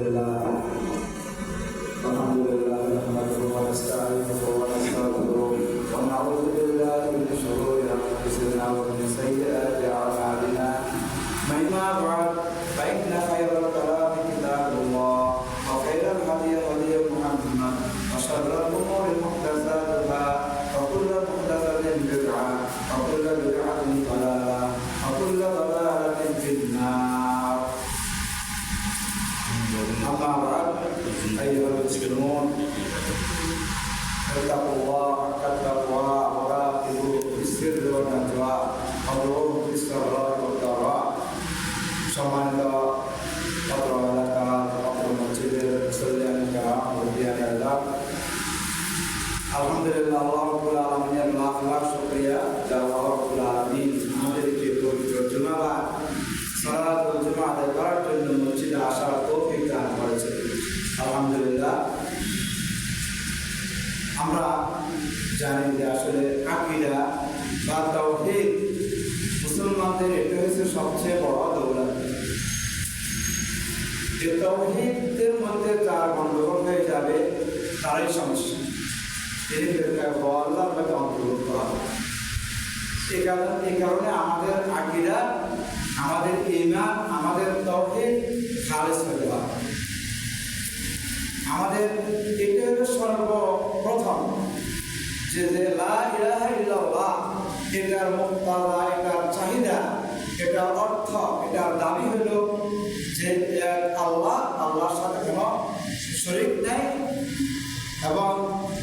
الحمد لله نحمده ونستعينه ونستغفره ونعوذ بالله من شرور انفسنا ومن سيئات اعمالنا من يهده فان خير الكلام كتاب الله وخير الهدي هدي محمد وشر الامور محدثاتها وكل محدثه بدعه وكل بدعه ضلاله وكل ضلاله في النار. أما بعد أيها المسلمون اتقوا الله حق التقوى وراقبوه في السر والنجوى وادعوه في السراء والضراء. সম্মানিত পত্র এলাকা পত্র মসজিদের মুসল্লিয়ান کرام মুরব্বিয়ান আল্লাহ, আলহামদুলিল্লাহ আল্লাহ রাব্বুল আলামিনের লাখ লাখ শুকরিয়া যে আল্লাহ রাব্বুল আলামিন আমাদেরকে পবিত্র জুমাবার সালাতুল জুমা আদায় করার জন্য মসজিদে আসার তৌফিক দান করেছেন। আলহামদুলিল্লাহ। আমরা জানি যে আসলে আকীদা বা তাওহীদ মুসলমানদের এটা হচ্ছে সবচেয়ে বড় দৌলত। এই তাওহীদের মধ্যে যার গণ্ডগোল হয়ে যাবে তারই সমস্যা, এই আল্লাহর মধ্যে অন্তর্ভুক্ত হবে। এই কারণে আমাদের আকীদা, আমাদের ঈমান, আমাদের তাওহীদ খালেস হতে হবে। আমাদের এটা হলো সর্বপ্রথম যে লা ইলাহা ইল্লাল্লাহ, এটার মুক্তাদা, এটার চাহিদা, এটার অর্থ, এটার দাবি হলো যে আল্লাহ, আল্লাহর সাথে কোনো শরীক নাই এবং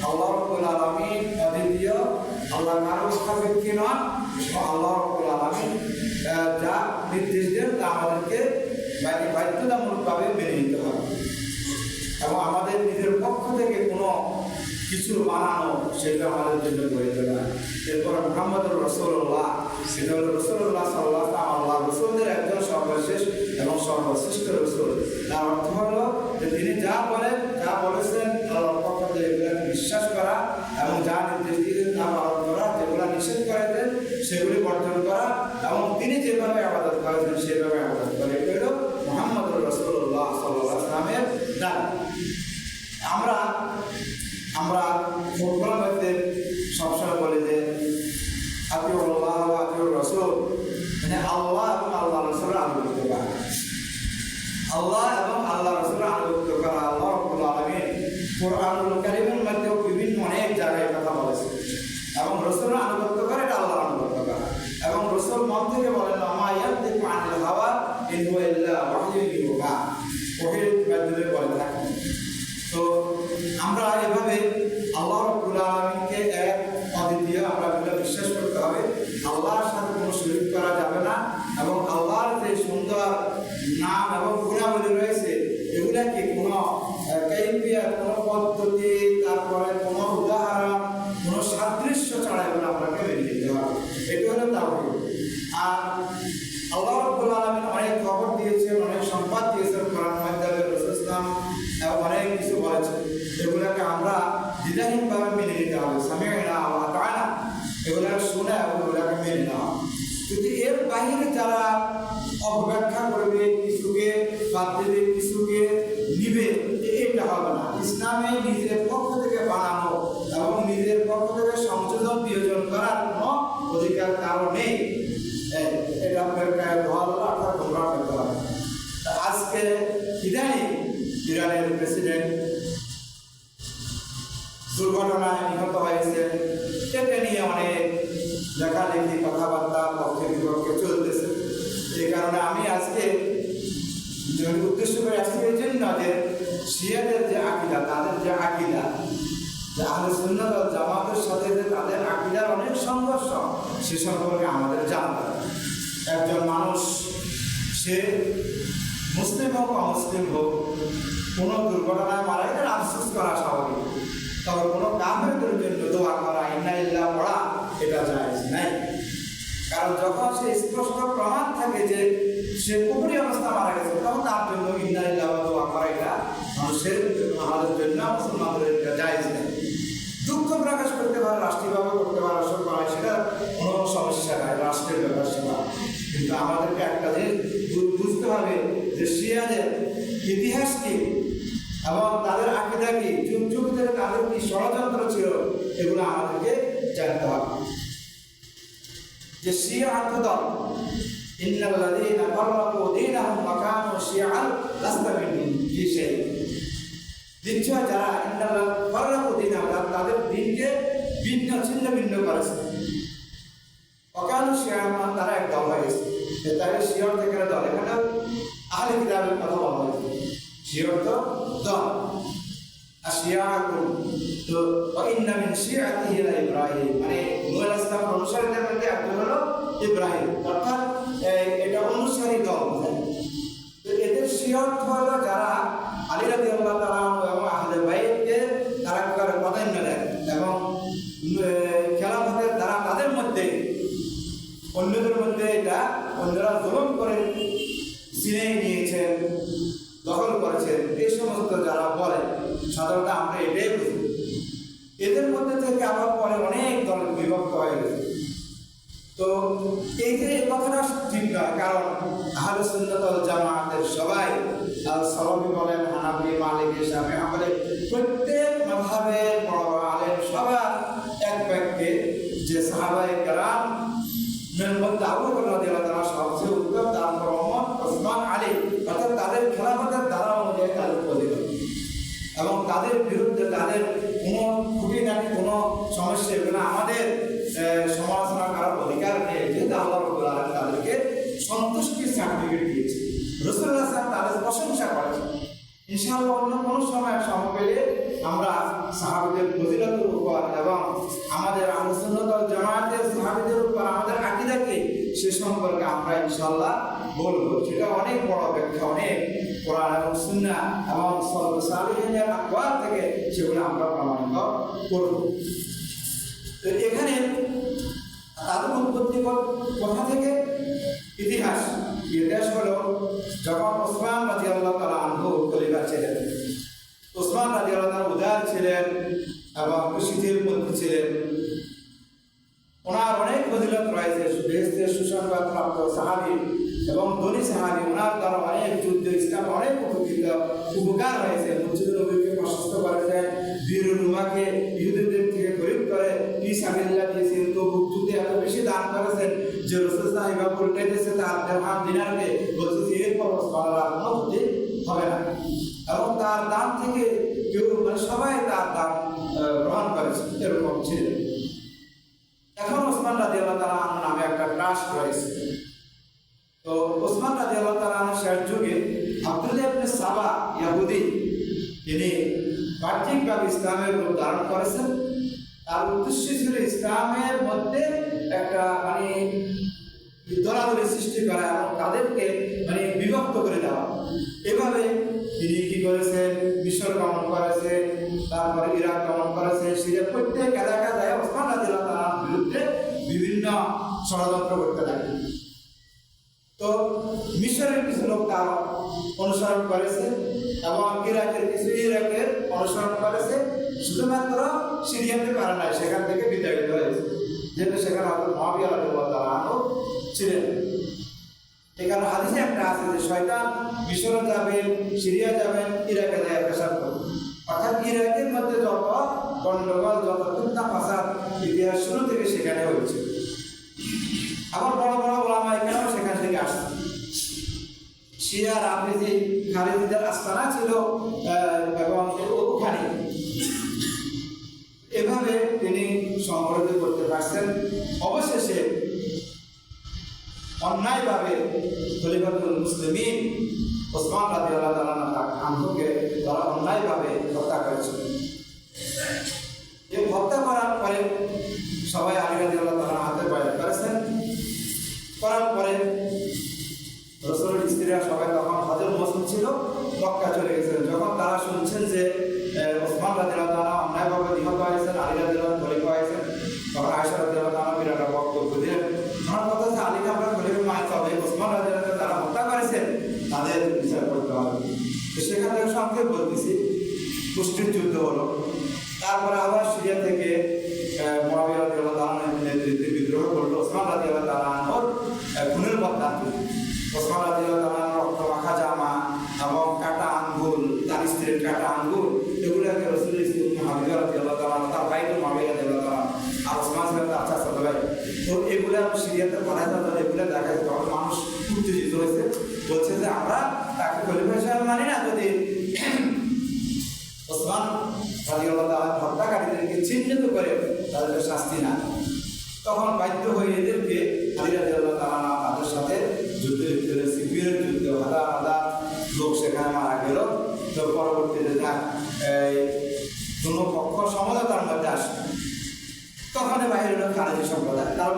আল্লাহ রাব্বুল আলামিন অদ্বিতীয়, আল্লাহ কারো সাপেক্ষে নন। আল্লাহ রাব্বুল আলামিন যা নির্দেশ দেন তা আমাদেরকে বাধ্যতামূলকভাবে মেনে নিতে হবে এবং আমাদের নিজের পক্ষ থেকে কোনো কিছু বানানো সেটা আমাদের জন্য বৈধ নয়। এরপরে মুহাম্মদুর রাসূলুল্লাহ, সেটা হলো রাসূলুল্লাহ সাল্লাল্লাহু আলাইহি ওয়াসাল্লাম, আল্লাহ রাসূলদের একজন সর্বশেষ এবং সর্বশ্রেষ্ঠ রাসূল। তার অর্থ হলো যে তিনি যা বলেন, যা বলেছেন আল্লাহর পক্ষ থেকে এগুলোকে বিশ্বাস করা এবং যা নির্দেশ দিয়েছেন তা পালন করা, যেগুলো নিষেধ করেছেন সেগুলি বর্জন করা এবং তিনি যেভাবে ইবাদত করেছেন সেভাবে ইবাদত করা। এটা হলো মুহাম্মদুর রাসূলুল্লাহ সাল্লাল্লাহু আলাইহি ওয়াসাল্লামের দান। আমরা ফুটবলের মধ্যে সবসময় বলি যে আতিউল্লাহ ওয়া আতিউর রাসূল, মানে আল্লাহ এবং আল্লাহ রাসূলের আনুগত্য করা। আল্লাহ এবং আল্লাহ রাসূলের আনুগত্য করা আল্লাহ রাব্বুল আলামিন কুরআনুল কারীমের মধ্যে বিভিন্ন অনেক জায়গায় কথা বলেছেন এবং রাসূলের আনুগত্য করা এটা আল্লাহর আনুগত্য করা। এবং রাসূল মন থেকে বলেন মা ইয়ানতিকু আনিল হাওয়া ইন হুয়া ইল্লা ওয়াহয়ুন ইউহা, ওহীর মাধ্যমে বলে থাকেন। তো আমরা এভাবে আল্লাহ রাব্বুল আলামিনকে এক, অদ্বিতীয় আমরা বিশ্বাস করতে হবে। আল্লাহর সাথে কোনো শরীক করা যাবে না এবং আল্লাহর যে সুন্দর নাম এবং গুণাবলী রয়েছে এগুলাকে কোনো কাইফিয়ত, কোনো পদ্ধতি, তারপরে কোনো উদাহরণ, কোনো সাদৃশ্য ছাড়া এগুলো আপনাকে মেনে নিতে হবে। এটা হলো তাওহীদ। আর আল্লাহ রাব্বুল আলামিন অনেক খবর দিয়েছেন, অনেক সংবাদ দিয়েছেন কোরআনের মাধ্যমে, রাসূল সাল্লাল্লাহু অনেক কিছু বলেছেন। এগুলোকে আমরা দ্বিধাহীনভাবে মেনে নিতে হবে। সামি'না ওয়া আতা'না, এগুলো শুনে এবং এগুলোকে মেনে নেওয়া। যদি এর বাইরে যারা অপব্যাখ্যা করবে, কিছুকে বাদ দেবে, কিছুকে নিবে, এটা হবে না। ইসলামে নিজের পক্ষ থেকে বানানো এবং নিজের পক্ষ থেকে সংযোজন বিয়োজন করার কোনো অধিকার কারো নেই। এটা আপনার গায়ে ভালো অর্থাৎ তোমরা পেতে হবে। আজকে ইরানের প্রেসিডেন্ট দুর্ঘটনায় নিহত হয়েছে, এটা নিয়ে অনেক লেখালেখি, কথাবার্তা পক্ষে বিপক্ষে চলতেছে। এই কারণে আমি আজকে উদ্দেশ্য করে আসছি এই জন্য যে শিয়াদের যে আকীদা, তাদের যে আকীদা, যে আহলে সুন্নাত ওয়াল জামাতের সাথে যে তাদের আকীদার অনেক সংঘর্ষ, সে সম্পর্কে আমাদের জানতে হবে। একজন মানুষ সে মুসলিম হোক অমুসলিম হোক, কোনো দুর্ঘটনায় মারা গেলে আফসোস করা স্বাভাবিক, তবে কোনো কাফেরদের জন্য দোয়া করা, ইন্না লিল্লাহি পড়া, এটা জায়েজ নাই। কারণ যখন সে স্পষ্ট প্রমাণ থাকে যে সে কুফরি অবস্থা মারা গেছে, তখন তার জন্য ইন্না লিল্লাহি দোয়া করা এটা মানুষের, আমাদের জন্য, মুসলমানদের এটা জায়েজ নেই। দুঃখ প্রকাশ করতে পারে, রাষ্ট্রীয়ভাবে করতে পারে, অসুখ পারে, সেটা কোনো সমস্যা নাই, রাষ্ট্রের ব্যাপার সেটা। কিন্তু আমাদেরকে একটা জিনিস বুঝতে হবে যে শিয়াদের ইতিহাস কি এবং তাদের আকীদা কি, যুগ যুগ ধরে তাদের কি ষড়যন্ত্র ছিল, এগুলো আমাদেরকে জানতে হবে। যে শিয়া'আত দল, ইন্নাল্লাযীনা ফাররাকু দীনাহুম ওয়া কানু শিয়া'আন লাস্তা মিনহুম ফী শাই'। নিশ্চয় যারা ইন্নাল্লাযীনা ফাররাকু দীনাহুম, তাদের দ্বীনকে ভিন্ন ছিন্ন ভিন্ন করেছে, ওয়া কানু শিয়া'আন, তারা এক দল হয়ে গেছে। তাহলে শিয়া থেকে দল, এখানে আহলে কিতাবের কথা বলা হয়েছে। শিয়া তো দল, আর শিয়া'আকুম তো ওয়া ইন্না মিন শিয়া'আতিহি লা ইব্রাহিম, মানে নূহ আলাইহিস সালামের অনুসারীদের মধ্যে একজন হলো ইব্রাহিম, অর্থাৎ এটা অনুসারী দল। তো এদের শিয়া হলো যারা আলী রাদিয়াল্লাহু তাআলা এবং আহলে বাইতকে তারা প্রাধান্য দেয় এবং খেলাফতের দ্বারা তাদের মধ্যে অন্যদের মধ্যে এটা অন্যরা জুলুম করে ছিনিয়ে নিয়েছেন, দখল করেছেন, এই সমস্ত যারা বলে সাধারণত আমরা এটাই বুঝি। এদের মধ্যে থেকে আবার পরে অনেক দল বিভক্ত হয়ে গেছে। তো এই যে এই কথাটা ঠিক নয়, কারণ আহলে সুন্নাত ওয়াল জামাতের সবাই সালাফি বলেন, হানাফি, মালিকি, শাফিঈ, হাম্বলি, প্রত্যেক মাযহাবের বড় বড় আলেম সবার এক বাক্যে যে সাহাবায়ে কেরাম মধ্যে আবু বকর রাদিয়াল্লাহু তাআলা সবচেয়ে উত্তম, তারপর ওমর, ওসমান, আলী, অর্থাৎ তাদের খেলাফতের দ্বারা অনুযায়ী তাদের ফজিলত এবং তাদের বিরুদ্ধে তাদের কোনো খুঁটিনাটি কোনো সমস্যা, এগুলো আমাদের সমালোচনা করার অধিকার নেই, যেহেতু আল্লাহ রাব্বুল আলামিন তাদেরকে সন্তুষ্টির সার্টিফিকেট দিয়েছে, রাসূলুল্লাহ সাল্লাল্লাহু আলাইহি ওয়াসাল্লাম তাদের প্রশংসা করেছেন। ইনশাআল্লাহ অন্য কোনো সময় পেলে আমরা সাহাবীদের ফজিলতের উপর এবং আমাদের আহলে সুন্নাত ওয়াল জামাতের সাহাবীদের উপর আমাদের আকীদা কি সে সম্পর্কে আমরা ইনশাআল্লাহ বলবো। সেটা অনেক বড় ব্যাখ্যা, অনেক কোরআন এবং সুন্নাহ এবং সালাফে সালেহিনের আকওয়াল থেকে সেগুলো আমরা প্রমাণিত করব। তো এখানে তাদের উৎপত্তি কোথা থেকে? ইতিহাস হলো যখন ওসমান রাদিয়াল্লাহু তাআলা আনহু খলিফা ছিলেন, ওসমান রাদিয়াল্লাহু তাআলা উদার ছিলেন এবং শিথিল মধ্যে ছিলেন। ওনার অনেক ফজিলত রয়েছে, বেহেশতের সুসংবাদ প্রাপ্ত সাহাবী এবং ধনী সাহাবী, ওনার দ্বারা অনেক যুদ্ধ ইসলাম অনেক উপকার হয়েছে। মসজিদ নববীকে প্রশস্ত করেছেন, বীর রুমাকে ইহুদিদের থেকে গরিব করে ফি সাবিলিল্লাহ দিয়েছেন, তো যুদ্ধে এত বেশি দান করেছেন যে রাসূল সাহেব উল্টে দিয়েছে তার দিরহাম দিনারকে, বলছে এরপর সালার কোনো ক্ষতি হবে না, এবং তার দান থেকে কেউ মানে সবাই তার দান গ্রহণ করেছে, এরকম ছিল। এখন ওসমান রাদিয়াল্লাহু তাআলা আনহু নামে একটা ট্রাস্ট রয়েছে। তো ওসমান রাদিয়াল্লাহু তাআলা আনহু শেষ যুগে আব্দুল্লাহ ইবনে সাবা ইহুদি, তিনি বাহ্যিকভাবে ইসলামের রূপ ধারণ করেছেন। তার উদ্দেশ্য ছিল ইসলামের মধ্যে একটা মানে দলাদলি সৃষ্টি করা এবং তাদেরকে মানে বিভক্ত করে দেওয়া। এভাবে তিনি কি করেছেন, মিশর গমন করেছেন, তারপরে ইরাক গমন করেছেন, সিরিয়ার প্রত্যেক এলাকা যায় ওসমান রাদিয়াল্লাহু তাআলার বিরুদ্ধে বিভিন্ন ষড়যন্ত্র করতে থাকে। তো মিশরের কিছু লোক তার অনুসরণ করেছে এবং ইরাকের কিছু ইরাকের অনুসরণ করেছে, শুধুমাত্র সিরিয়াতে পারে নাই, সেখান থেকে বিতাড়িত হয়েছে, যেহেতু সেখানে হযরত মুআবিয়া রাদিয়াল্লাহু তাআলা আনহু ছিলেন। এখানে হাদিসে একটা আছে যে শয়তান মিশরে যাবেন, সিরিয়া যাবেন, ইরাকে যায় পেশাব করবেন, অর্থাৎ ইরাকের মধ্যে যত গন্ডগোল, যত ফিতনা ফাসাদ ইতিহাস শুরু থেকে সেখানে হয়েছে। আবার বড় বড় ওলামা এখানেও সেখান থেকে আসছে। শিয়া রাফিজি খালিদিদের আস্তানা ছিল এবং ওখানে এভাবে তিনি সংগঠিত করতে পারছেন। অবশেষে অন্যায়ভাবে খলিফাতুল মুসলিমিন ওসমান রাদিয়াল্লাহু তাআলা আনহুকে তারা অন্যায়ভাবে হত্যা করেছিল। এই হত্যা করার পরে সবাই আলী রাদিয়াল্লাহু তাআলা হাতে বাইরে করেছেন। করার পরে রাসূলের স্ত্রীরা সবাই তখন হজের মৌসুম ছিল, মক্কা চলে গেছেন। যখন তারা শুনছেন যে ওসমান রাদিয়াল্লাহু তাআলা অন্যায়ভাবে নিহত হয়েছেন, আলী রাদিয়াল্লাহু তাআলা খলিফা হয়েছেন, তখন আয়েশা রাদিয়াল্লাহু তাআলা বিরাট বক্তব্য দিলেন। আমার কথা হচ্ছে আলীকে আমরা খলিফা মানতে হবে, ওসমান রাদিয়াল্লাহু তাআলা যারা হত্যা করেছেন তাদের বিচার করতে হবে। তো সেখান থেকে সংক্ষেপ বলতেছি, কুষ্টির যুদ্ধ হলো। তারপরে আবার সিরিয়া থেকে মুআবিয়া রাদিয়াল্লাহু তাআলার নেতৃত্বে বিদ্রোহ করলো। ওসমান রাদিয়াল্লাহু তাআলা আনহুর খুনের বদলা, ওসমান রাদিয়াল্লাহু তাআলা রক্ত মাখা জামা এবং কাটা সিগারেট কাটা আঙ্গুর এগুলোকে রসুলের স্ত্রী হাবিবা রাদিয়াল্লাহু তাআলা তার ভাই মুআবিয়া রাদিয়াল্লাহু তাআলা আর ওসমান ছিলেন তার চাচা ভাই। তো এগুলা শরীয়তে বানায় না, এগুলা দেখা যায় তখন মানুষ উত্তেজিত হয়েছে, বলছে যে আমরা তাকে খলিফা হিসেবে মানি না যদি ওসমান রাদিয়াল্লাহু তাআলা হত্যাকারীদেরকে চিহ্নিত করে তাদের শাস্তি না। তখন বাধ্য হয়ে এদেরকে আলী রাদিয়াল্লাহু তাআলা তাদের সাথে যুদ্ধে লিপ্ত হলেন। সিফিনের যুদ্ধে হাজার হাজার লোক সেখানে মারা গেল। তো পরবর্তীতে কোনো পক্ষ সমঝোতার মধ্যে আসে, তখন বাইরে হলো খারেজি সম্প্রদায়, তার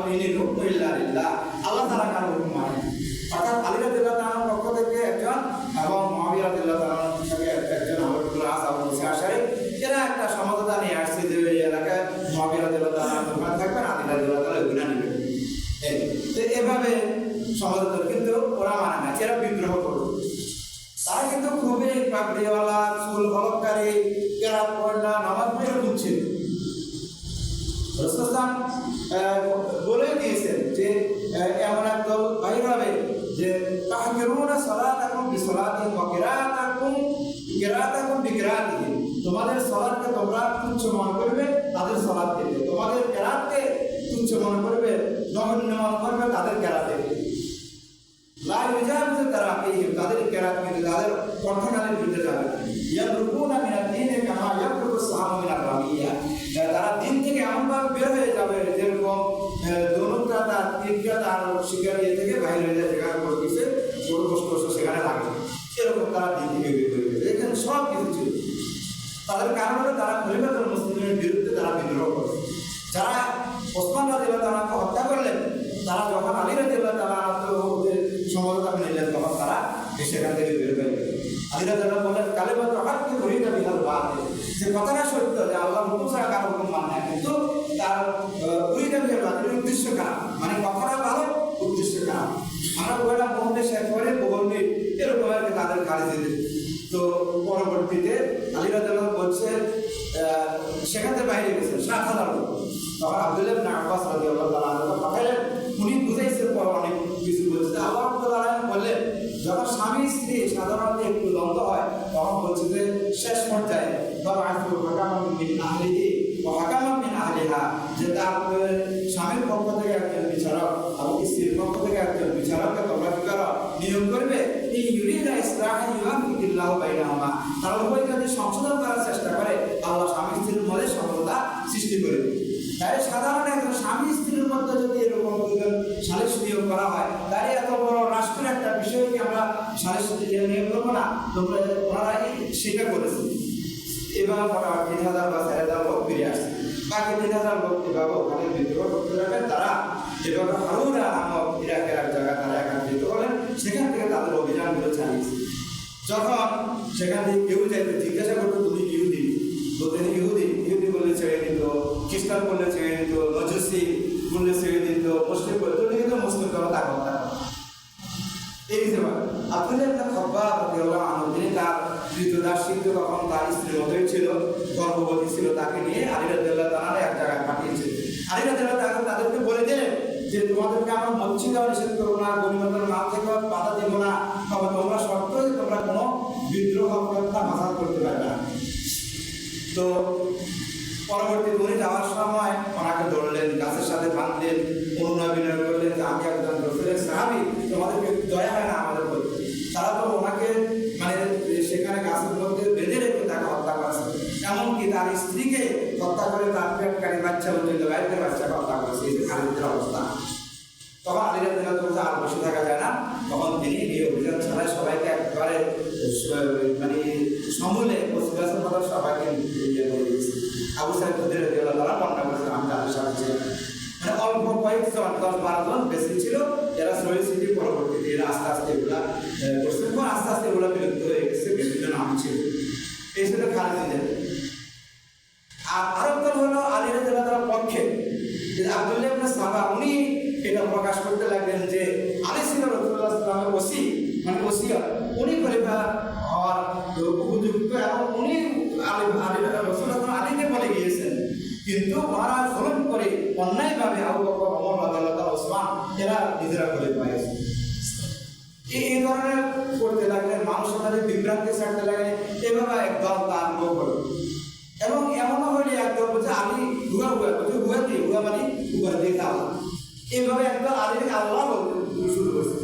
আল্লাহ তাআলা কারো হুকুম মানে। অর্থাৎ আলী রাদিয়াল্লাহু তাআলার পক্ষ থেকে একজন এবং মুআবিয়া রাদিয়াল্লাহু তাআলার থেকে একজন আবুল আস আবু মুসা আশআরী, এরা একটা সমঝোতা নিয়ে আসছে যে এই এলাকায় মুআবিয়া রাদিয়াল্লাহু তাআলা থাকবেন, আলী রাদিয়াল্লাহু তাআলা গুনাহ নেবেন। তো এভাবে সমঝোতা, কিন্তু ওরা মানে না, এরা বিদ্রোহ করল। তারা কিন্তু খুবই পাগড়িওয়ালা, চুল হলককারী, কেরাত পড়া, নামাজ পড়ে বুঝছে। রাসূলুল্লাহ বলে দিয়েছেন যে এমন এক দল বাইর হবে যে তাহকিরুনা সালাতাকুম বিসালাতিহিম ওয়া কিরাতাকুম বিকিরাতিহিম, তোমাদের সালাতকে তোমরা তুচ্ছ মনে করবে, তাদের সালাতকে, তোমাদের কিরাতকে তুচ্ছ মনে করবে, নগণ্য মনে করবে তাদের কিরাতকে। লা ইজাযু তারাকিহিম, তাদের কিরাত কিন্তু তাদের কণ্ঠনালীর বিরুদ্ধে যাবে। ইয়ারুকুনা মিনাদ দীনি কামা ইয়ারুকু সাহামু মিনার রামিয়া, তারা দিন থেকে এমনভাবে বের হয়ে যাবে যেরকম ধনুকটা তার তীরটা তার শিকার থেকে বাইরে হয়ে যায়, যেখানে করতেছে ছোট কষ্ট সেখানে লাগে, এরকম তারা দিন থেকে বের হয়ে যাবে। এখানে সব কিছু ছিল। তাদের কারণ হলো তারা খলিফাতুল মুসলিমের বিরুদ্ধে তারা বিদ্রোহ করে। যারা ওসমান রাদিয়াল্লাহু তাআলাকে হত্যা করলেন, তারা যখন আলী রাদিয়াল্লাহু তাআলাকে সমঝোতা নিলেন, তখন তারা সেখান থেকে বের হয়ে গেল। আলী রাদিয়াল্লাহু বলেন কালিমাতু হাক্কি উরিদা বিহাল বাতিল, যে কথাটা সত্য যে আল্লাহর হুকুম ছাড়া কারো হুকুম মানে না, কিন্তু তার উরিদা বিহাল বাতিল, উদ্দেশ্য খারাপ, মানে কথাটা ভালো, উদ্দেশ্য খারাপ। আমরা বইটা মোহাম্মদ শেখ করে বলবি এরকম আর কি তাদের গাড়ি দিতে। তো পরবর্তীতে আলী রাদিয়াল্লাহু বলছে সেখান থেকে বাইরে গেছে ৭,০০০ লোক। তখন আব্দুল্লাহ ইবনে আব্বাস রাদিয়াল্লাহু তাআলা পাঠালেন, উনি বুঝাইছে পর অনেক কিছু বলছে। আল্লাহ তাআলা বললেন যখন স্বামী স্ত্রী সাধারণত একটু দ্বন্দ্ব হয়, তখন বলছে যে শেষ পর্যায়ে যে তার স্বামীর পক্ষ থেকে একজন বিচারক এবং স্ত্রীর পক্ষ থেকে একজন বিচারককে তোমরা কি করো, নিয়োগ করবে। এই ইউরিদা ইসলাহা ইউফিকুল্লাহু বাইনাহুমা, তারা উভয় কাজে সংশোধন করার চেষ্টা করে, আল্লাহ স্বামী স্ত্রীর মধ্যে সমতা সৃষ্টি করে। তাই সাধারণ একজন স্বামী স্ত্রীর মধ্যে যদি এরকম দুজন সালিস নিয়োগ করা হয়, তাই এত বড় রাষ্ট্রের একটা বিষয়কে আমরা সালিস নিয়োগ করবো না, তোমরা ওনারাই স্বীকার করেছে। এবার মোটামুটি ৩,০০০ বা ৪,০০০ লোক ফিরে আসছে। বাকি ৩,০০০ লোক এভাবে ওখানে বিদ্রোহ করতে যাবেন। তারা এভাবে হারুরা নামক ইরাকের এক জায়গায় তারা একত্রিত হলেন, সেখান থেকে তাদের অভিযানগুলো চালিয়েছে। যখন সেখান থেকে কেউ যাইতে জিজ্ঞাসা করতো তুমি ইহুদি, বলতেন ইহুদি, ইহুদি বললে ছেড়ে দিত, খ্রিস্টান বললে ছেড়ে দিত, মজুসি বললে ছেড়ে দিত, মুসলিম বললে কিন্তু মুসলিম কেমন তাকে হত্যা করে। এই হিসেবে আব্দুল্লাহ ইবনে খাব্বাব রাদিয়াল্লাহু আনহু, তিনি তার কৃতদাসিত্ব তখন তার স্ত্রীর মতোই ছিল, গর্ভবতী ছিল, তাকে নিয়ে আলী রাদিয়াল্লাহু তাআলা এক জায়গায় পাঠিয়েছিলেন। আলী রাদিয়াল্লাহু তাআলা তাদেরকে বলে দিলেন যে তোমাদেরকে আমরা মসজিদ দেওয়া নিষেধ করবো না, গনিমতের মাল থেকে বাধা দেবো না, তবে তোমরা শর্ত যে তোমরা কোনো বিদ্রোহ হত্যা মাসাল করতে পারবে না। তো পরবর্তী উনি যাওয়ার সময় ওনাকে ধরলেন, গাছের সাথে বাঁধলেন, অনুনয় বিনয় করলেন যে আমি একজন রাসূলের সাহাবী, তোমাদেরকে দয়া হয় না আমাদের প্রতি। তারা তো ওনাকে মানে সেখানে গাছের মধ্যে বেঁধে রেখে তাকে হত্যা করেছে, এমনকি তার স্ত্রীকে হত্যা করে তার পেটকারী বাচ্চা পর্যন্ত বাইরের বাচ্চাকে হত্যা করেছে। এই যে খালিদের অবস্থা। তখন আলী রাদিয়াল্লাহু তাআলা আর বসে থাকা যায় না, তখন তিনি এই অভিযান চালায় সবাইকে একবারে মানে সমূলে গাছের কথা সবাইকে ইয়ে করে দিয়েছে। আবু সাঈদ খুদরি রাদিয়াল্লাহু তাআলা বর্ণনা করেছেন আমি তাদের সাথে ছিলাম, মানে অল্প কয়েকজন ১০-১২ জন বেশি ছিল, এরা শহীদ স্মৃতি পরবর্তীতে এরা আস্তে আস্তে এগুলা করছে, এবং আস্তে আস্তে এগুলো বিলুপ্ত হয়ে গেছে, বিভিন্ন নাম ছিল। এই ছিল খালিদের। আর আরেক দল হলো আলী রাদিয়াল্লাহু তাআলার পক্ষে আব্দুল্লাহ ইবনে সাবা, উনি এটা প্রকাশ করতে লাগলেন যে আলী ছিল রাসূলুল্লাহ সাল্লাল্লাহু আলাইহি ওয়াসাল্লামের ওসি, মানে ওসিয়ত, উনি খলিফা হওয়ার উপযুক্ত, এবং উনি রাসূলুল্লাহ আলীকে বলে গিয়েছেন, কিন্তু ওনারা জুলুম করে অন্যায়ভাবে আবু বকর, ওমর রাদিয়াল্লাহু তাআলা, ওসমান এরা নিজেরা খলিফা হয়েছে। এই ধরনের করতে লাগলেন, মানুষের মধ্যে বিভ্রান্তি ছাড়তে লাগলেন। এভাবে একদল তার লোক হলো এবং এমনও হইলে একদল বলছে আমি হুয়া হুয়া বলছে হুয়া দিয়ে হুয়া মানে হুয়া দিয়ে আল্লাহ এইভাবে একদল আলীকে আল্লাহ বলতে শুরু করছে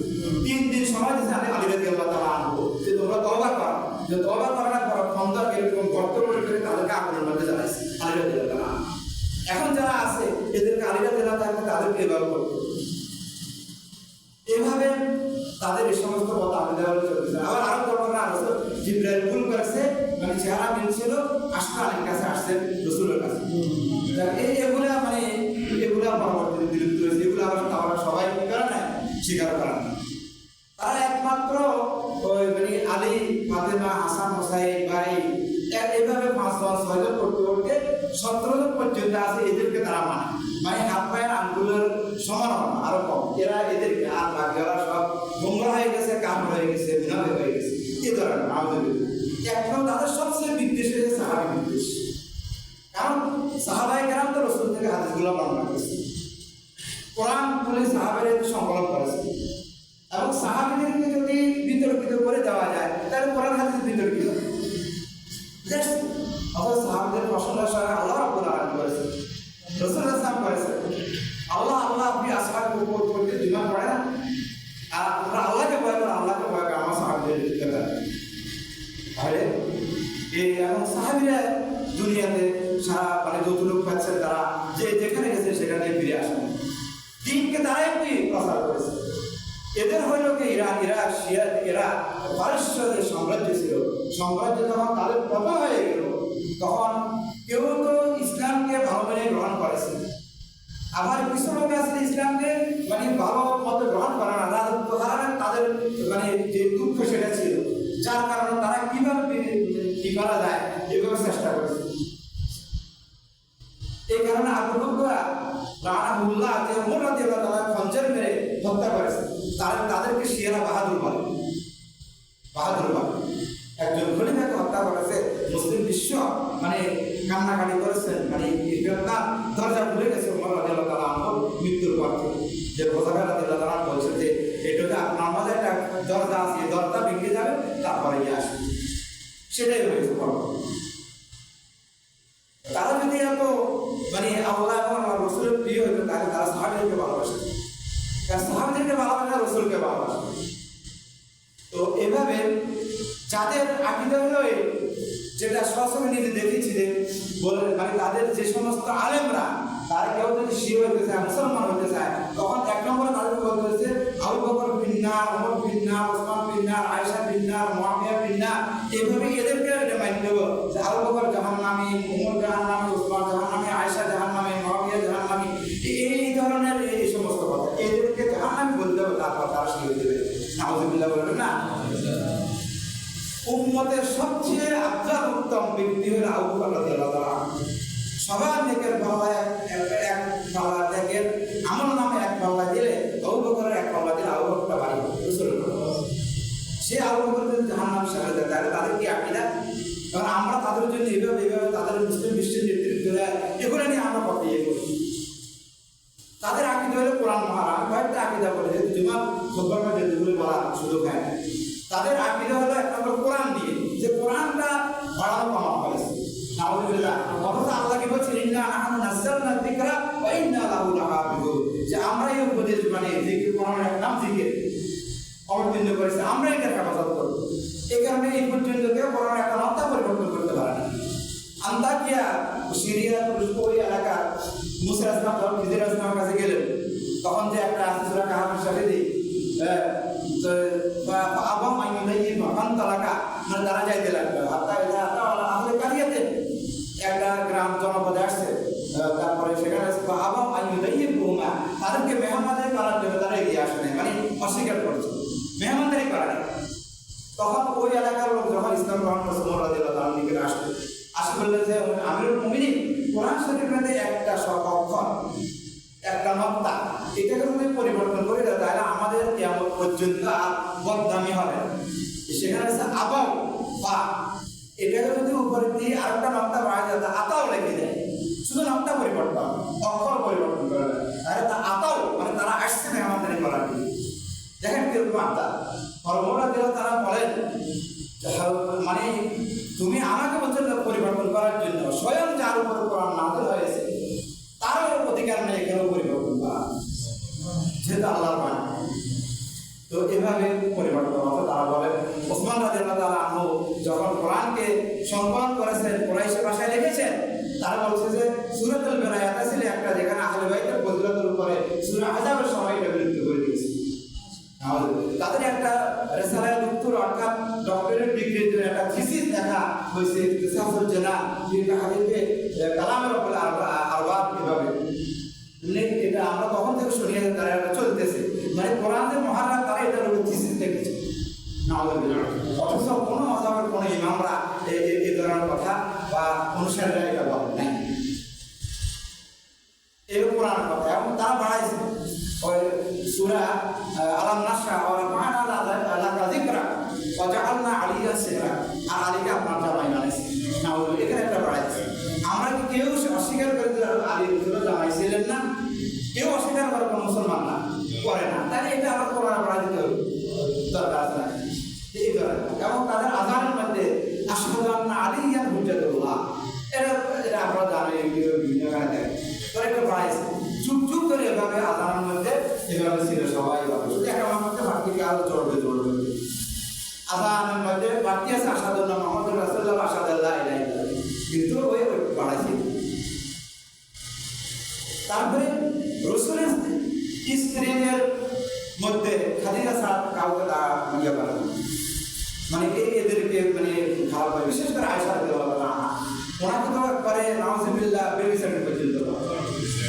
3 দিন সময় দিয়েছে আমি আলীকে আল্লাহ তারা আনবো যে তোমরা তওবা করো যে তওবা করার পর খন্দক এরকম গর্ত করে তাদেরকে আগুনের মধ্যে জ্বালাইছে আলীকে তারা এখন যারা আছে এদেরকে আলীরা দেওয়া থাকবে তাদেরকে এভাবে করতে এভাবে তাদের এই সমস্ত কথা আমি দেওয়া চলতেছে আবার আরো ঘটনা আছে জিব্রাইল ভুল করেছে মানে চেহারা মিলছিল আসলে আলীর কাছে আসছেন রসুলের কাছে এগুলা মানে এগুলা পরবর্তীতে বিলুপ্ত হয়েছে এগুলো আবার তারা সবাই করে না স্বীকার করেন না তারা একমাত্র ওই মানে আলী ফাতেমা হাসান হোসাইন ভাই এইভাবে 5 জন 6 জন করতে করতে 17 জন পর্যন্ত আছে এদেরকে তারা মানে হাত পায়ের আঙ্গুলের সমান হবে আরো কম এরা এদেরকে আর বাকি ওরা সব গোমরা হয়ে গেছে কামড় হয়ে গেছে বিনাবে হয়ে গেছে এই ধরনের আমাদের এখন তাদের সবচেয়ে বিদ্বেষ হয়েছে সাহাবি বিদ্বেষ কারণ সাহাবাই কেরাম তো রসুল থেকে হাদিসগুলো বর্ণনা করেছে কোরআন বলে সাহাবের সংকলন করেছে এবং সাহাবিদেরকে যদি বিতর্কিত করে দেওয়া যায় তাহলে কোরআন হাদিস বিতর্কিত অথচ সাহাবিদের প্রশংসা আল্লাহ রাব্বুল আলামিন করেছে রাসূল সাল্লাল্লাহু করেছে আল্লাহ আল্লাহ আপনি আসহাবের উপর করতে ঈমান করে না আর আমরা আল্লাহকে ভয় করে আল্লাহকে ভয় করে আমার সাহাবিদের কথা আরে এই এবং সাহাবীরা দুনিয়াতে সারা মানে যতটুকু পাচ্ছে তারা যে যেখানে গেছে সেখানে ফিরে আসেন দিনকে তারাই কি প্রচার করেছে এদের হইল কি ইরান ইরাক সিরিয়া এরা পারস্যদের সাম্রাজ্য ছিল সাম্রাজ্য যখন তাদের পতন হয়ে গেল তখন কেউ তো ইসলামকে ভালো মানে গ্রহণ করেছে আবার কিছু লোক আছে ইসলামকে মানে ভালো মতো গ্রহণ করে না রাজত্ব কারণে তাদের মানে যে দুঃখ সেটা ছিল যার কারণে তারা কিভাবে কি করা যায় এভাবে চেষ্টা করেছে এই কারণে আবু বকর রাহমাহুল্লাহ যে ওমর রাদিয়াল্লাহু তাআলা খঞ্জর মেরে হত্যা করেছে তাদেরকে শিয়ারা বাহাদুর বলে একজন খলিফাকে হত্যা করেছে মুসলিম বিশ্ব মানে কান্নাকাটি করেছেন মানে দরজা খুলে গেছে ওমর রাদিয়াল্লাহু তাআলা আনহর মৃত্যুর পর যে বোঝাবে রাদিয়াল্লাহু তাআলা বলছে যে এটাতে আপনার মাঝে একটা দরজা আছে দরজা ভেঙে যাবে তারপরে আসবে সেটাই হয়েছে তারা যদি এত মানে আল্লাহ এবং রসুলের প্রিয় হইতো তাহলে তারা সাহাবীদেরকে ভালোবাসে সাহাবীদেরকে ভালোবাসে রসুলকে ভালোবাসে তো এভাবে যাদের আকীদা হলো যেটা সরাসরি নিজে দেখেছিলেন বলে মানে তাদের যে সমস্ত আলেমরা তারা কেউ যদি শিয়া হইতে চায় মুসলমান হইতে চায় তখন এক নম্বরে তাদের বলতে হয়েছে আবু বকর বিন্নার ওমর বিন্নার ওসমান বিন্নার আয়েশা বিন্নার মুআবিয়া বিন্নার এইভাবে এদেরকে এটা মানতে হবে যে আবু বকর জাহান্নামী ওমর জাহান্নামী ওসমান জাহান্নামী আয়েশা জাহান্নামী মুআবিয়া জাহান্নামী এই ধরনের এই সমস্ত কথা এদেরকে জাহান্নামী বলতে হবে তারপর তারা শিয়া হয়ে যাবে নাউযুবিল্লাহ বলবেন না উম্মতের সবচেয়ে আফজাল উত্তম ব্যক্তি হলো আবু বকর রাদিয়াল্লাহু তাআলা সবার নেকের পাল্লায় এক পাল্লা দেখেন আমল নামে এক পাল্লা দিলে আবু বকরের এক পাল্লা দিলে আবু বকরটা বাড়ি সে আবু বকর যদি জাহান্নামে চলে যায় তাহলে তাদের কি আকীদা কারণ আমরা তাদের জন্য এইভাবে তাদের মুসলিম বিশ্বের নেতৃত্ব দেয় এগুলো নিয়ে আমরা কথা ইয়ে করি তাদের আকীদা হলো কোরআন মহারা কয়েকটা আকীদা বলে যেহেতু জুমার খুতবার মধ্যে যেগুলো বলা সুযোগ হয় তাদের আকীদা হলো এক নম্বর কোরআন দিয়ে যে কোরআনটা বাড়ানো কমানো হয়েছে নাউযুবিল্লাহ অথচ আল্লাহ কি বলছেন ইন্না নাহনু নাযালনা যিকরা ওয়া ইন্না লাহু লাহাফিজুন যে আমরা এই উপদেশ মানে জিকির কোরআনের নাম জিকির অবতীর্ণ করেছে আমরা এটার হেফাজত করব এই কারণে এই পর্যন্ত কেউ কোরআনের একটা নকশা পরিবর্তন করতে পারে না আন্তাকিয়া সিরিয়া তুরস্ক ওই এলাকার মুসা আসলাম যখন খিজির আসলামের কাছে গেলেন তখন যে একটা সূরা কাহাফের সাথে দিই আবু আইয়ুবাইয়ি মাকান তালাকা মানে তারা যাইতে লাগবে হাত্তা এটা আহলে কারিয়াতে একটা গ্রাম জনপদে আসছে তারপরে সেখানে আবু আইয়ুবাইয়ি বুমা তাদেরকে মেহমানদারি করার জন্য তারা এগিয়ে আসে নাই মানে অস্বীকার করেছে মেহমানদারি করা নাই তখন ওই এলাকার লোক যখন ইসলাম গ্রহণ করছে ওমর রাদিয়াল্লাহু তাআলার নিকটে আসে বললেন যে আমিরুল মুমিনিন কোরআন শরীফের একটা অক্ষর একটা নক্তা এটাকে যদি পরিবর্তন করে দেয় তাহলে আমাদের কিয়ামত পর্যন্ত আর বদনামি হবে সেখানে আছে আবাও বা এটাকে যদি উপরে দিয়ে আরেকটা নক্তা বাড়া যায় আতাও লেগে যায় শুধু নক্তা পরিবর্তন অক্ষর পরিবর্তন করে দেয় তাহলে তা আতাও মানে তারা আসছে না আমাদের করার দেখেন কিরকম আত্মা ওমর রাদিয়াল্লাহু তাআলা বলেন মানে তুমি আমাকে বলছো পরিবর্তন করার জন্য, স্বয়ং যার উপর কোরআন নাযিল হয়েছে তারও অধিকার নেই এখানেও পরিবর্তন করা, যেহেতু আল্লাহর বাণী। তো এভাবে পরিবর্তন হতো। তারা বলে ওসমান রাদিয়াল্লাহু তাআলা আনহু যখন কোরআনকে সংকলন করেছেন, কুরাইশ ভাষায় লিখেছেন, তারা বলছে যে সূরাতুল বারায়াত ছিল একটা, যেখানে আহলে বাইতের ফজিলতের উপরে সূরা আহজাবের সময় এটা বিলুপ্ত করে দিয়েছে। তাদের একটা রিসালায়ে দক্তর অর্থাৎ ডক্টরেট ডিগ্রির জন্য একটা থিসিস লেখা হয়েছে, ইখতিসাসুল জানা ফি হাদিসে কালামের উপরে আরবাব এভাবে। এটা আমরা তখন থেকে শুনিয়ে তারা চলতেছে, মানে কোরআনের মহারাজ তারা এটার উপর থিসিস লিখেছে। অথচ কোনো মাযহাবের কোনো ইমামরা এই ধরনের কথা বা অনুসারীরা এটা বলেন নাই, এই কোরআনের কথা। এবং তারা বাড়াইছে ওই সূরা আলাম নাশরা ওয়া রাফা'না লাকা যিকরা ওয়া জাআলনা আলিয়া সিরা, আর আলীকে আপনার জামাই বানাইছে। নাউযুবিল্লাহ, এখানে একটা বাড়াইছে। আমরা কি কেউ অস্বীকার করে যে আলী রাসূল জামাই ছিলেন না? কেউ অস্বীকার করে কোনো মুসলমান না করে না, তাহলে এটা আবার কোরআনে বাড়াই দিতে হবে, দরকার আছে না এই ধরনের। এবং তাদের আযানের মধ্যে আশহাদু আন্না আলিয়ান হুজ্জাতুল্লাহ, এটা আপনারা জানেন বিভিন্ন জায়গায় করে একটা বাড়াইছে। চুপ চুপ করে এভাবে আযানের মধ্যে এভাবে ছিল সবাই, শুধু একটা মানুষকে বাড়তি আরো চড়বে আযানের মধ্যে বাড়তি আছে আশহাদু আন্না মুহাম্মাদুর রাসূলুল্লাহ আশহাদু আল্লা ইলাহা ইল্লাল্লাহ, কিন্তু ওই বাড়াইছে। তারপরে রাসূলের স্ত্রীদের মধ্যে খাদিজা ছাড়া কাউকে ইয়ে করে না, মানে এদেরকে মানে খারাপ হয়, বিশেষ করে আয়েশা রাদিয়াল্লাহু আনহা, ওনাকে তো করে নাউযুবিল্লাহ বেবিচার পর্যন্ত।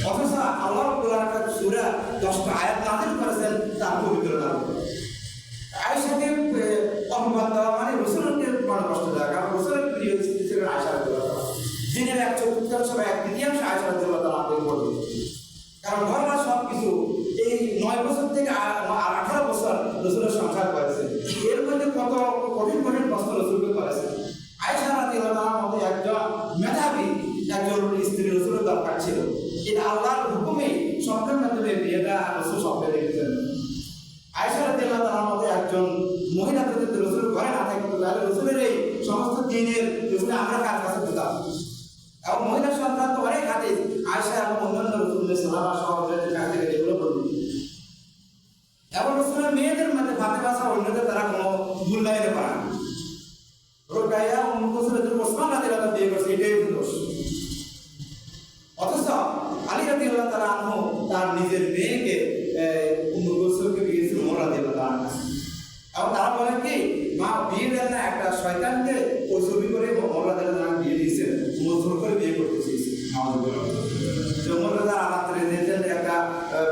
অথচ আল্লাহ রাব্বুল আলামিন সূরা 10টা আয়াত নাযিল করেছেন তার পবিত্রতার উপর। আয়েশাকে অপমান দেওয়া মানে রাসূলকে বড় কষ্ট দেওয়া, কারণ রাসূলের প্রিয় স্ত্রী ছিলেন আয়েশা রাদিয়াল্লাহু আনহা, দিনের 1/4 সবাই 1/3 আয়েশা রাদিয়াল্লাহু আনহাকে পড়বে, কারণ ঘররা সব কিছু এই 9 বছর থেকে 18 বছর রাসূলের সংসার করেছে, এর মধ্যে কত কঠিন কঠিন প্রশ্ন রাসূলকে করেছে। আয়েশা রাদিয়াল্লাহু আনহার মতো একজন মেধাবী একজন স্ত্রী রাসূলের দরকার ছিল। এটা আল্লাহর হুকুমে স্বপ্নের মাধ্যমে বিয়েটা রাসূল স্বপ্নে দেখেছেন। আয়েশা রাদিয়াল্লাহু আনহার মতো একজন মহিলা যদি রাসূল ঘরে না থাকতো, তাহলে রাসূলের এই সমস্ত দিনের যেগুলো আমরা কার কাছে দিতাম। এবং মহিলা সন্তান তো অনেক হাদিস আয়েশা এবং অন্যান্য রাসূলের সাহাবা সহজের কাছ থেকে যেগুলো বলল। এবং রাসূলের মেয়েদের মধ্যে ফাতেমা ছাড়া অন্যদের তারা কোনো মূল্যায়ন করে না। রোকাইয়া উম্মে কুলসুম ওসমান রাদিয়াল্লাহু আনহু বিয়ে করছে, এটাই দোষ। অথচ আলী রাদিয়াল্লাহু তাআলা আনহু তার নিজের মেয়েকে উম্মে কুলসুমকে বিয়ে দিয়েছেন ওমর রাদিয়াল্লাহু তাআলা আনহু। এবং তারা বলে কি মা বিয়ে দেন না, একটা শয়তানকে ওই ছবি করে ওমর রাদিয়াল্লাহু তাআলা বিয়ে দিয়েছেন, মজবুর করে বিয়ে করতে চেয়েছে। ওমর রাদিয়াল্লাহু রাত্রে দিয়েছেন একটা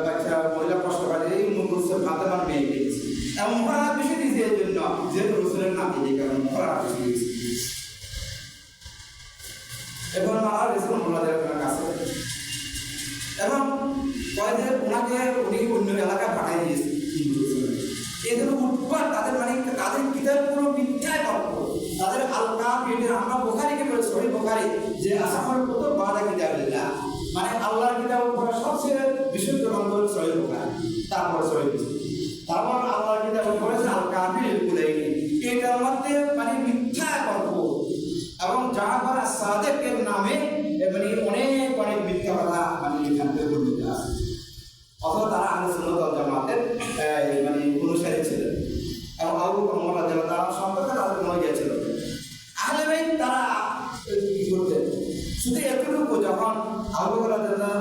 বাচ্চা মহিলা কষ্ট পায়, এই উম্মে কুলসুম ফাতেমার মেয়ে দিয়েছে। এবং মহরানা বেশি দিয়েছে এই জন্য যেহেতু রাসূলের নাতি, এই কারণে মহরানা বেশি দিয়েছে। এখন মারা গেছিল মোল্লাদের কাছে এবং কয়েকদিন ওনাকে উনি অন্য এলাকায় পাঠিয়ে দিয়েছে। এই জন্য উৎপাদ তাদের মানে তাদের কিতাব পুরো মিথ্যায় গল্প, তাদের আলকা পেটের আমরা বুখারীকে বলে সহিহ বুখারী যে আসামার কুতুব বাদা কিতাবিল্লাহ, মানে আল্লাহর কিতাব পড়া সবচেয়ে বিশুদ্ধ গ্রন্থ হলো সহিহ বুখারী, তারপর সহিহ মুসলিম, তারপর আল্লাহর কিতাব পড়েছে আল কাফির কুলাইনি। এটার মধ্যে মানে মিথ্যা গল্প এবং জাফর আস-সাদিকের নামে মানে অনেক অনেক মিথ্যা কথা মানে এখান থেকে বর্ণিত আছে। অথবা তারা আহলে সুন্নাত ওয়াল জামাতের মানে অনুসারী ছিলেন এবং আবু বকর ওমর রাদিয়াল্লাহু তাআলা সম্পর্কে তাদের কোনো ইয়ে ছিল। আহলে বাইত তারা কি করতেন শুধু এতটুকু, যখন আবু বকর রাদিয়াল্লাহু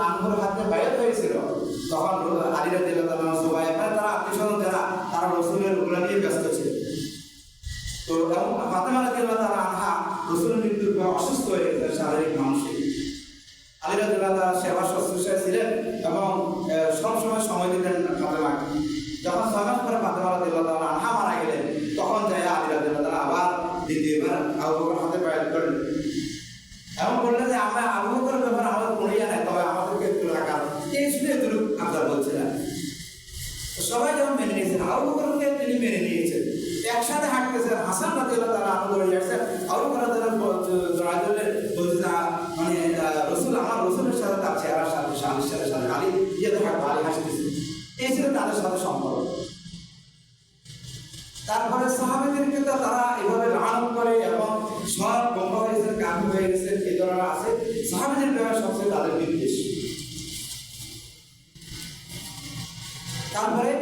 আনহুর হাতে বায়াত হয়েছিল তখন আলী রাদিয়াল্লাহু তাআলা সুবাই মানে তারা আত্মীয়স্বজন যারা তারা রাসূলের ওগুলা নিয়ে ব্যস্ত ছিল। তো ফাতেমা রাদিয়াল্লাহু তাআলা আনহা রাসূলের মৃত্যুর পর অসুস্থ হয়ে গেলেন শারীরিক মানসিক। আলী রাদিয়াল্লাহু তাআলা সেবা শুশ্রূষায় ছিলেন এবং সবসময় সময় দিতেন ফাতেমাকে। যখন 6 মাস পরে ফাতেমা রাদিয়াল্লাহু তাআলা আনহা মারা গেলেন তখন যায় আলী রাদিয়াল্লাহু তাআলা আবার দ্বিতীয়বার আবু বকর হাতে বায়াত করলেন এবং বললেন যে আমরা আবু বকরের ব্যাপারে আমাদের কোনো ইয়ে নাই, তবে আমাদেরকে একটু রাখার এই শুধু এতটুকু আবদার বলছিলেন। সবাই যখন মেনে নিয়েছেন, আবু বকরকে তিনি মেনে নিয়েছেন, একসাথে হাঁটতেছেন। হাসান রাদিয়াল্লাহু তাআলা আনহু দৌড়ে যাচ্ছেন, আবু বকর রাদিয়াল্লাহু বলছে মানে রাসূল আমার রাসূলের সাথে তার চেহারার সাথে শালীর সাথে সাথে আলী ইয়েতে হাঁটবো, আলী হাসতেছে। এই ছিল তাদের সাথে সম্পর্ক। তারপরে সাহাবাদেরকে তো তারা এভাবে লানত করে সাহাবীদের ব্যাপারে সবচেয়ে তাদের বিদ্বেষ। তারপরে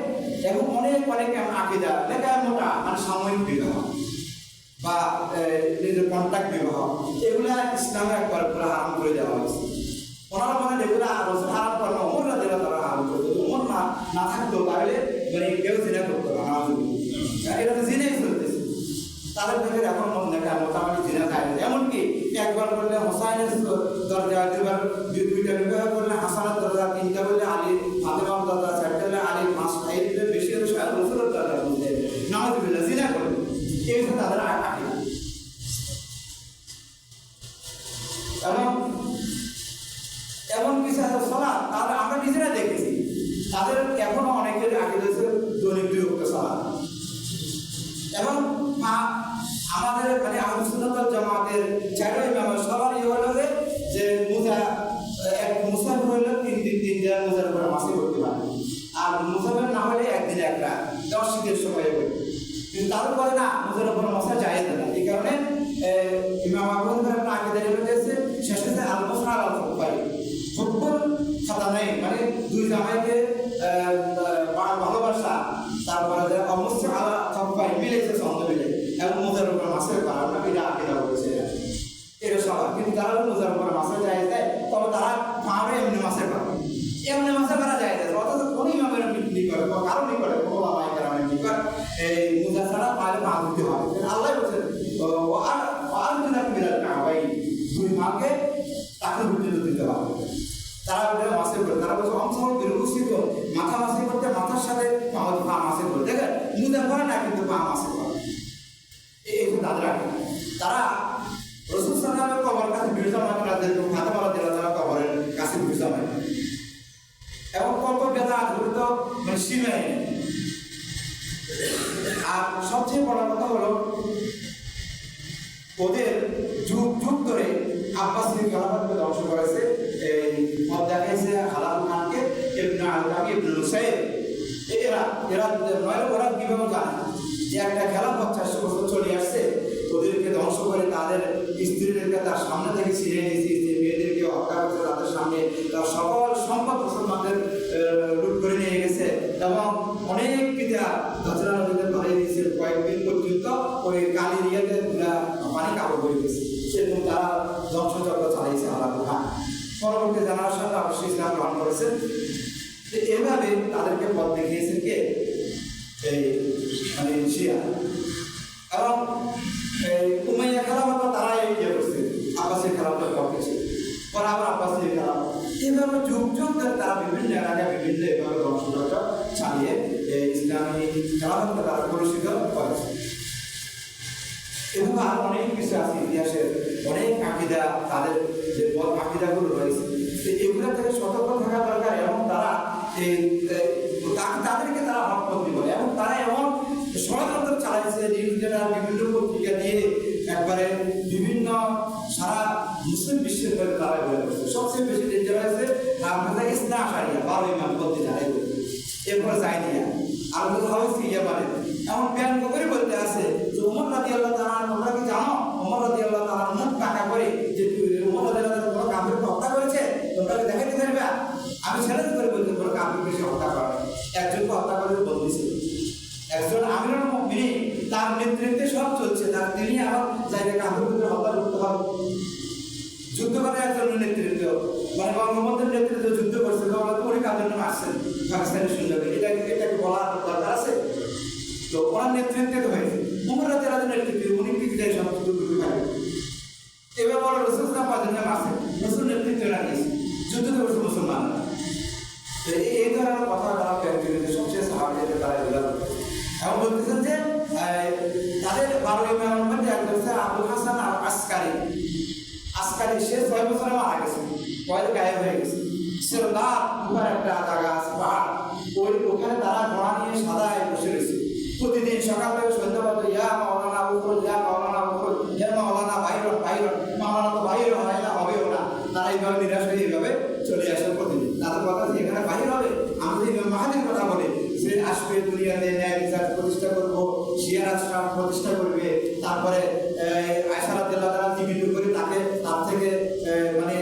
এবং অনেক আকীদা লেখা মোটা মানে সাময়িক বিবাহ বা নিজের কন্ট্রাক্ট বিবাহ, এগুলা ইসলামে একবার পুরো হারাম করে দেওয়া হয়েছে। ওনারা মানে এগুলো হারাম করেন, ওমররা যেটা তারা হারাম করতো, ওমর না থাকতো তাহলে মানে কেউ জিনা করতো না, এটা তো জিনেই চলতেছে। তাদের থেকে এখন মোটামুটি জিনা খায়, এমনকি একবার করলে হোসাইনের দরজা, দুইটা বিবাহ করলে হাসানের দরজা, তিনটা করলে আলী ফাতেমার দরজা, চারটা করলে আলী পাঁচটা, এই বেশি হলে রসুলের দরজা বলতে নামাজবিল্লাহ জিনা করে, এই হচ্ছে তাদের আকীদা। এবং এমন কিছু সালাত তাদের আমরা নিজেরা দেখেছি, তাদের এখনো অনেকের আকীদা হচ্ছে দৈনিক 2 ওয়াক্ত সালাত। এবং আমাদের মানে আহলে সুন্নাত ওয়াল জামাতের 4 ইমাম সবার হলো যে মুসাফির হইলে 3 দিন 3 দিন মুজার উপরে মাসি করতে পারে, আর মুসাফির না হলে একদিন একটা 10 শীতের সময় হবে, কিন্তু তারপরে না মুজার উপরে মশা জায়েজ না। এই কারণে ইমাম আবু হানিফার আকীদা রয়েছে শেষে আল মুসা আল ফুকাই ফুকল খাতা নাই, মানে দুই জামাইকে ভালোবাসা, তারপরে যে অমুসা আলা ফুকাই মিলেছে ছন্দ মিলে এবং মুজার উপরে মাসের কারণ না, এটা আকীদা বলেছে এটা সবার। কিন্তু তারা মুজার উপরে মাসে জায়েজ দেয়, তবে তারা পাবে এমনি মাসের পাবে, এমনি মাসে করা যায় না, অথচ কোন ইমামের বিক্রি করে কারণই করে ওলামায়ে কেরামের কি করে এই মুজা ছাড়া পালে পা দিতে হবে। আল্লাহ বলেছেন আর যদি আপনি ভাই দুই মাকে তাকে রুটিন দিতে হবে, তারা ওটা মাসে করে, তারা বলছে অংশ বিরুষিত মাথা মাসে করতে মাথার সাথে পা মাসে করে, দেখেন মুজা করে না কিন্তু পা মাসে করে, এই তাদের আগে তারা রাসূল সাল্লাল্লাহু আলাইহি ওয়াসাল্লামের কবরের কাছে ভিড় জমা করে, ফাতেমা রাদিয়াল্লাহু আনহা কবরের কাছে ভিড় জমা এবং কত বেদাত ঘটিত মানে সীমায়। আর সবচেয়ে বড় কথা হলো ওদের যুগ যুগ ধরে আব্বাসী খেলাফতকে ধ্বংস করেছে, এই মত দেখাইছে হালাল খানকে, ইবনে আল-কাবি, ইবনে নুসাইর, ওরা কিভাবে জানে যে একটা খেলাফত 400 বছর চলে আসছে, ওদেরকে ধ্বংস করে তাদের স্ত্রীদেরকে তার সামনে থেকে ছিঁড়ে নিয়েছে, মেয়েদেরকে হত্যা করছে, তাদের সামনে তার সকল সম্পদ মুসলমানদের লুট করে নিয়ে গেছে এবং অনেক কিতাব ধজরা নদীতে পাঠিয়ে দিয়েছে, কয়েকদিন পর্যন্ত ওই কালি রিয়াতে পানি কাবু করে গেছে, সেরকম তারা ধ্বংসযজ্ঞ চালিয়েছে আল্লাহ খান। পরবর্তী জেনারেশন অবশ্যই ইসলাম গ্রহণ করেছেন। এভাবে তাদেরকে পথ দেখিয়েছেন কে এই মানে শিয়া এবং উমাইয়া খেলাফত তারা ইয়ে করছে, আব্বাসী খেলাফতের পক্ষে ছিল, পরে আবার আব্বাসী খেলাফত, এভাবে যুগ যুগ ধরে তারা বিভিন্ন এলাকায় বিভিন্ন এভাবে ধ্বংসযজ্ঞ চালিয়ে ইসলামী খেলাফতকে তারা কলুষিত করেছে। এভাবে আরো অনেক কিছু আছে ইতিহাসের, অনেক আকীদা, তাদের যে আকীদাগুলো রয়েছে এগুলো থেকে সতর্ক থাকা দরকার। এবং তারা তাদেরকে তারা হকপন্থী বলে এবং তারা এমন ষড়যন্ত্র চালাইছে, নিউজ চ্যানেল বিভিন্ন পত্রিকা দিয়ে একবারে বিভিন্ন সারা মুসলিম বিশ্বের করে তারা বলে করছে। সবচেয়ে বেশি ডেঞ্জার হয়েছে আপনাদের ইসনা আশারিয়া 12 ইমাম বলতে যারা এরপরে যায়নিয়া আর হাউস ইয়া মানে এমন ব্যঙ্গ করে বলতে আছে যে ওমর রাদিয়াল্লাহু তাআলা, তোমরা কি জানো ওমর রাদিয়াল্লাহু তাআলা মুখ কাটা করে যে ওমর রাদিয়াল্লাহু তাআলা কোনো কাফিরকে হত্যা করেছে, তোমরা কি দেখাইতে পারবে? আমি চ্যালেঞ্জ করে বলতে কোনো কাফিরকে সে হত্যা করে, একজনকে হত্যা করে বলতেছিল, একজন আমিরুল মুমিনিন তার নেতৃত্বে সব চলছে, তার তিনি আবার জায়গায় কাফিরকে হত্যা করতে হবে, যুদ্ধ করে একজনের নেতৃত্ব মানে বঙ্গবন্ধুর নেতৃত্বে যুদ্ধ করছে, উনি কাদের নামে আসছেন পাকিস্তানের সৈন্যকে, এটা কি বলার দরকার আছে? তো ওনার নেতৃত্বে তো হয়েছে উমর রাদিয়াল্লাহু তাআলার নেতৃত্বে, উনি কি যায় সব যুদ্ধ করে এবার বলো রাসূল সাল্লাল্লাহু আলাইহি ওয়াসাল্লাম আছে, রাসূল নেতৃত্বে রাখিয়েছে, যুদ্ধ করছে মুসলমানরা। এই ধরনের কথা তারা প্যারিতে সবচেয়ে সাহাবীদের তারা এগুলো এবং বলতেছেন যে তাদের 12 ইমামের মধ্যে একজন হচ্ছে আবুল হাসান আসকারী, সে 6 বছরে মারা গেছে, পরে গায়েব হয়ে গেছে। সিরদার উপর একটা জায়গা আছে পাহাড়, ওখানে তারা ঘোড়া নিয়ে সাদায় বসে রয়েছে, প্রতিদিন সকাল থেকে সন্ধ্যা পর্যন্ত ইয়া মাওলানা আবুল, ইয়া মাওলানা আবুল, ইয়া মাওলানা বাইরন, মাওলানা তো বাইর হয় না, হবেও না। তারা এইভাবে নিরাশ হয়ে এইভাবে চলে আসে প্রতিদিন। তাদের কথা যে এখানে বাহির হবে, আমি যদি মাহাদির কথা বলি যে আসবে দুনিয়াতে ন্যায় বিচার প্রতিষ্ঠা করবো, শিয়া রাষ্ট্র প্রতিষ্ঠা করবে, তারপরে আয়েশা রাদিয়াল্লাহু তাআলা জীবিত করে তাকে তার থেকে মানে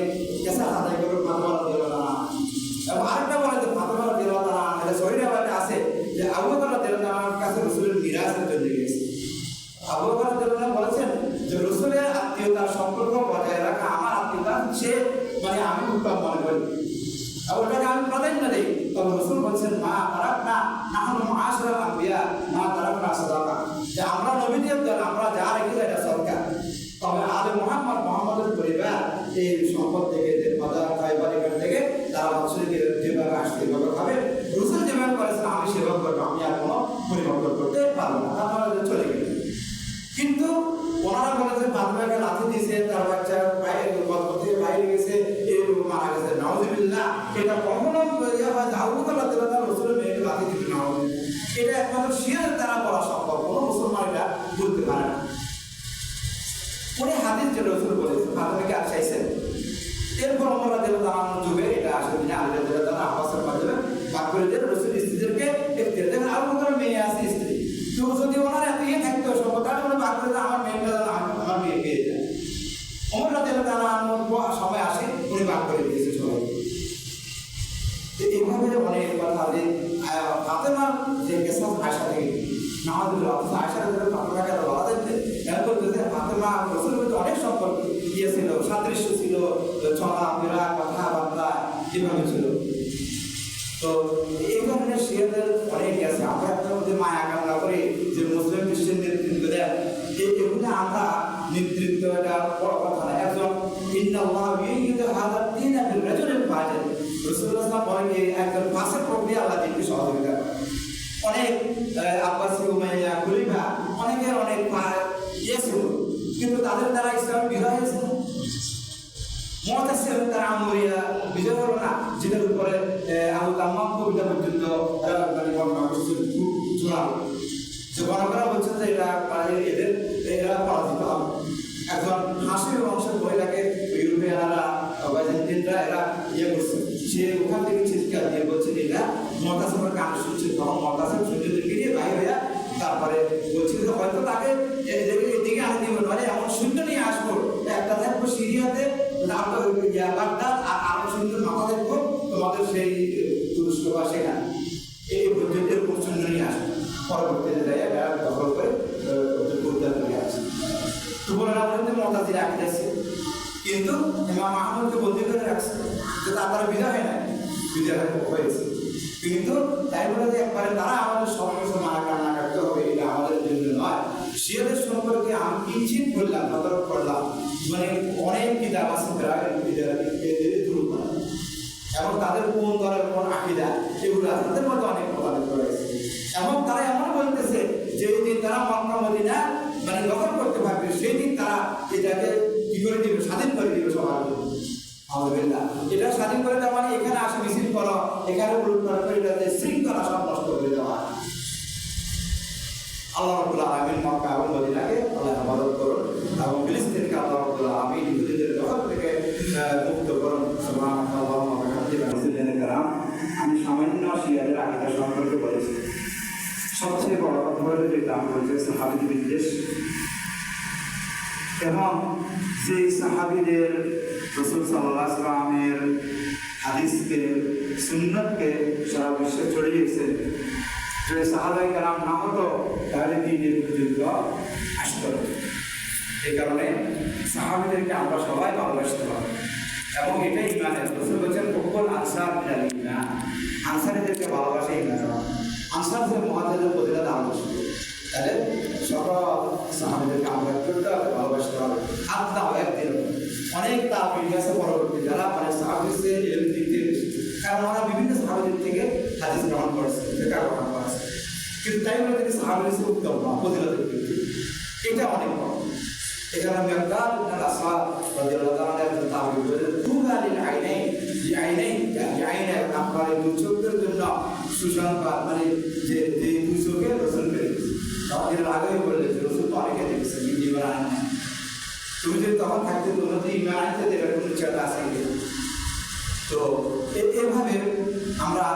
এই সম্পদ থেকে যে বাজার খাইবার এখান থেকে তারা বছরে যেভাবে আসতে এভাবে খাবে রসুল যেভাবে করেছেন আমি সেভাবে করবো, আমি আর কোনো পরিবর্তন করতে পারবো না, তারপরে চলে গেল। কিন্তু ওনারা বলেছে ফাতেমাকে লাথি দিয়েছে, তার বাচ্চা বাইরে গেছে, মারা গেছে, নাউজুবিল্লাহ। এটা কখনো ইয়ে হয় যে আবু বকর রাদিয়াল্লাহু তাআলা রাসূলের মেয়েকে লাথি দিতে না হবে, এটা একমাত্র শিয়াদের দ্বারা বলা সম্ভব, কোনো মুসলমান এটা বলতে পারে না। উনি হাদিস যে রাসূল বলেছেন ফাতেমাকে আর চাইছেন। এরপর ওমর রাদিয়াল্লাহু তাআলার যুগে এটা আসে, তিনি আলী রাদিয়াল্লাহু তাআলা আব্বাসের মাধ্যমে ভাগ করে দিয়ে রাসূল স্ত্রীদেরকে এখতিয়ার দেন। আবু বকরের মেয়ে আছে স্ত্রী, তো যদি ওনার এত ইয়ে থাকতো সম্ভব, তাহলে ভাগ করে আমার মেয়েটা আমার মেয়ে পেয়ে যায়। ওমর রাদিয়াল্লাহু তাআলার সময় আসে, উনি ভাগ করে দিয়েছে সবাইকে। এইভাবে অনেক কথা যে ফাতেমার যে কেসাস আয়েশা থেকে নাউজুবিল্লাহ, আয়েশা রাদিয়াল্লাহু ফাতেমাকে বলা যাচ্ছে এর বলতে যে ফাতেমা রাসূলের মধ্যে অনেক সম্পর্ক ইয়ে ছিল, সাদৃশ্য ছিল, চলাফেরা কথাবার্তা এভাবে ছিল। তো এই ধরনের শিয়াদের অনেক আছে। আমরা আপনার মধ্যে মায়া কামনা করি যে মুসলিম খ্রিস্টান নেতৃত্ব দেন, এগুলো আমরা নেতৃত্ব এটা বড় কথা না। একজন ইন্নাল্লাহ ইউরিদু হাযাদ দীন বির-রাজুলিল ফাজিল, রাসূলুল্লাহ সাল্লাল্লাহু আলাইহি ওয়াসাল্লাম বলেন একজন ফাসিক প্রক্রিয়া আল্লাহ দিনকে সহযোগিতা করে। অনেক আব্বাসী উমাইয়া খলিফা অনেকের অনেক ইয়ে ছিল, কিন্তু তাদের দ্বারা ইসলাম বিজয় হয়েছে। মুতাসির তারা আমরিয়া বিজয় হলো না, যেটার উপরে আবু তাম্মাম কবিতা পর্যন্ত মানে বর্ণনা করছে জোরালো, যে বর্ণনা বলছেন যে এটা এদের এরা পরাজিত হবে। একজন হাসির বংশের মহিলাকে ইউরোপিয়ানরা বাইজেন্টিনরা এরা ইয়ে করছে, সে ওখান থেকে চিৎকার দিয়ে বলছে এটা মুতাসিরের গান শুনছে, তখন মুতাসির সৈন্যদেরকে নিয়ে বাইরে হইয়া তারপরে বলছিল যে হয়তো তাকে এদিকে আনে দিব, মানে এমন সৈন্য নিয়ে আসবো, একটা থাকবো সিরিয়াতে বাগদাদ, আর আরো সৈন্য মাথা দেখবো তোমাদের সেই তুরস্ক বা সেখানে, এই পর্যন্ত এরকম সৈন্য নিয়ে আসবে। পরবর্তীতে যাই দখল করে ওদের আসে। তো বলে না পর্যন্ত মুতাসির আগে যাচ্ছে, কিন্তু ইমাম আহমদকে বন্দী করে রাখছে, যে তারপরে বিজয় হয় না, বিজয় হয়েছে। কিন্তু তাই বলে যে একবারে তারা আমাদের সবকিছু মারা কান্না কাটতে হবে, এটা আমাদের জন্য নয়। শিয়াদের সম্পর্কে আমি কিঞ্চিত বললাম, তদারক করলাম, মানে অনেক কিতাব আছে এবং তাদের কোন দলের কোন আকিদা এগুলো আছে, তাদের মধ্যে অনেক প্রভাবিত রয়েছে। এবং তারা এমন বলতেছে যে দিন তারা মক্কা মদিনা মানে দখল করতে পারবে, সেই দিন তারা এটাকে কি করে দিবে, স্বাধীন করে দিবে সবার জন্য। এটা স্বাধীন করে দেওয়া মানে এখানে আসে মিছিল করো, এখানে উলুটপাট করে এটাতে শৃঙ্খলা সব নষ্ট করে দেওয়া। আল্লাহ রাব্বুল আলামিন মক্কা এবং মদিনাকে আল্লাহ হেফাজত করুন এবং ফিলিস্তিনকে আল্লাহ রাব্বুল আলামিন ইহুদিদের দখল থেকে মুক্ত করুন। সুবহানাল্লাহ ওয়া বিহামদিহি। আমি সামান্য শিয়াদের আকীদা সম্পর্কে বলেছি। সবচেয়ে বড় কথা হলো যেটা আমি বলছি সাহাবী বিদ্বেষ, এবং সেই সাহাবীদের রাসূল সাল্লাল্লাহু আলাইহি ওয়াসাল্লামের হাদিসকে সুন্নাতকে সারা বিশ্বে ছড়িয়েছে। যদি সাহাবায়ে কেরাম না হতো তাহলে দ্বীনের যুদ্ধ আসতো না। এই কারণে সাহাবীদেরকে আমরা সবাই ভালোবাসতে হবে, এবং এটাই ইমানের। রাসূল বলেছেন কুল আনসার মিনাল ঈমান, আনসারীদেরকে ভালোবাসা ইমান। আনসার যে মুহাজিরদের ফজিলত আরো বেশি, তাহলে সকল সাহাবীদেরকে আমরা ভালোবাসতে হবে। আত্মা হয় একদিন অনেক তাবিঈন আছে পরবর্তী যারা মানে সাহাবীদের ইলম দিক থেকে বেশি, কারণ ওরা বিভিন্ন সাহাবীদের থেকে হাদিস গ্রহণ করেছে, ফিকহ গ্রহণ করেছে, কিন্তু তাই বলে তিনি সাহাবীদের উত্তম না ফজিলতের দিক থেকে, এটা অনেক বড়। এখানে মিকদাদ ইবনে আসওয়াদ রাদিয়াল্লাহু তাআলা একজন তাবিঈ বলেন তুবা লিল আইনাইন, যে আইনাইন আপনার এই দুই চোখের জন্য সুসংবাদ, মানে যে দুই চোখে রাসূল পেয়েছে। তখন এর আগেই বললেন যে রাসূল তো অনেকে দেখেছেন কিন্তু ইমান আনেন না, তুমি যদি তখন থাকতে তোমরা তো ইমান আনতে দেবে কোনো চেষ্টা আছে। তো এভাবে আমরা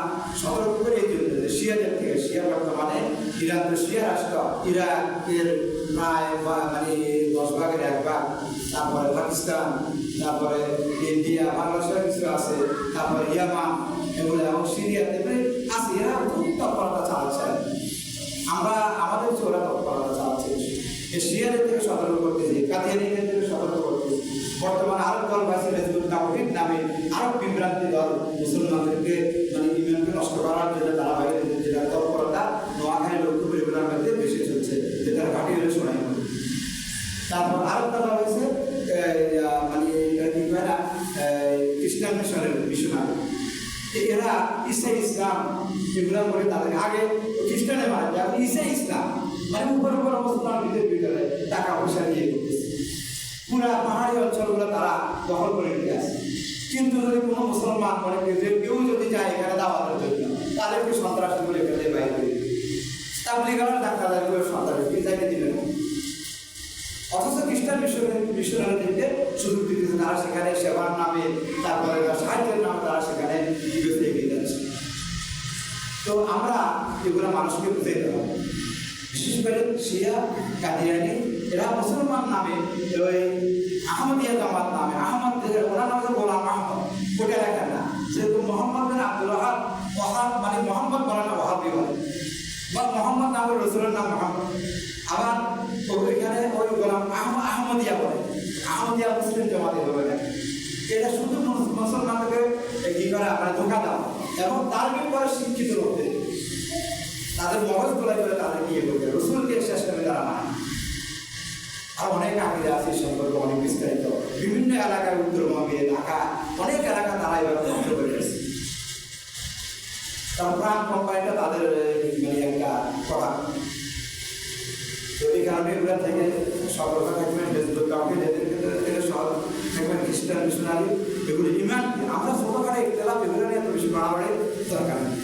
সতর্ক করে এই জন্য যে শিয়াদের থেকে, শিয়া বর্তমানে ইরান তো শিয়া রাষ্ট্র, ইরাকের প্রায় মানে 10 ভাগের 1 ভাগ, তারপরে পাকিস্তান, তারপরে ইন্ডিয়া, বাংলাদেশের কিছু আছে, তারপরে ইয়ামান এগুলো, এবং সিরিয়াতে আছে। এরা খুব তৎপরতা চালাচ্ছে, আমরা আমাদের ওরা তৎপরতা চালাচ্ছে। এই শিয়াদের থেকে সতর্ক করতেছি, কাদিয়ানীদের থেকে সতর্ক করতেছি। বর্তমানে আরব দল বাসী হিজবুত তাওহীদ নামে আরব বিভ্রান্তি দল মুসলমানদেরকে মানে ইমানকে নষ্ট করার জন্য তারা বাইরে যেটা তৎপরতা নোয়াখালী লক্ষ্মীপুর এগুলোর মধ্যে বেশি চলছে, যেটা ঘাটি হলে শোনাই। তারপর আরব দল হয়েছে মানে কি কয় না ঈসা ইসলাম এগুলা করে তাদের আগে খ্রিস্টানে মারা যায়, ঈসা ইসলাম মানে উপর উপর মুসলমান ভিতরে টাকা পয়সা নিয়ে করতেছে, পুরা পাহাড়ি অঞ্চলগুলো তারা দখল করে নিতে আসে। কিন্তু যদি কোনো মুসলমান মনে করি যে কেউ যদি যায় এখানে দাওয়াতের জন্য, তাদেরকে সন্ত্রাসী বলে ফেলে বাইরে করে তাবলীগের ডাক্তারদেরকে সন্ত্রাসী যাইতে দিবে না। অথচ খ্রিস্টান মিশনারিদেরকে সুযোগ দিতেছে, তারা সেখানে সেবার নামে তারপরে সাহিত্যের নামে তারা সেখানে এগিয়ে যাচ্ছে। তো আমরা এগুলো মানুষকে বুঝাইতে হবে, বিশেষ করে শিয়া কাদিয়ানি এরা মুসলমান নামে ওই আহমদিয়া জামাত নামে ওনার নাম গোলাম আহমদ, ওটা লেখেন না, যেহেতু মোহাম্মদ বিন আব্দুল ওয়াহাব মানে মোহাম্মদ বলে না ওয়াহাবি বলে, বা মোহাম্মদ নাম রসুলের নাম মোহাম্মদ। আবার এখানে ওই গোলাম আহমদিয়া বলে, আহমদিয়া মুসলিম জামাতে বলে না। এটা শুধু মুসলমানকে কি করে আমরা ধোকা দাও এবং তারপরে পরে শিক্ষিত হতে তাদের মগজ গোলাই করে তাদেরকে ইয়ে করবে, রসুলকে শেষ করে তারা মানে। আর অনেক আকিদা আছে সম্পর্কে অনেক বিস্তারিত, বিভিন্ন এলাকায় উত্তরবঙ্গে ঢাকা অনেক এলাকা তারা এবার ধ্বংস করে গেছে। তার প্রাণ কোম্পানিটা তাদের মানে একটা কথা। তো এই কারণে এগুলো থেকে সতর্ক থাকবেন, ফেসবুক কাউকে থেকে সব থাকবেন খ্রিস্টান মিশনারি এগুলো ইমান। আমরা ছোটখাটো ইখতিলাফ এগুলো নিয়ে এত বেশি বাড়াবাড়ি দরকার নেই।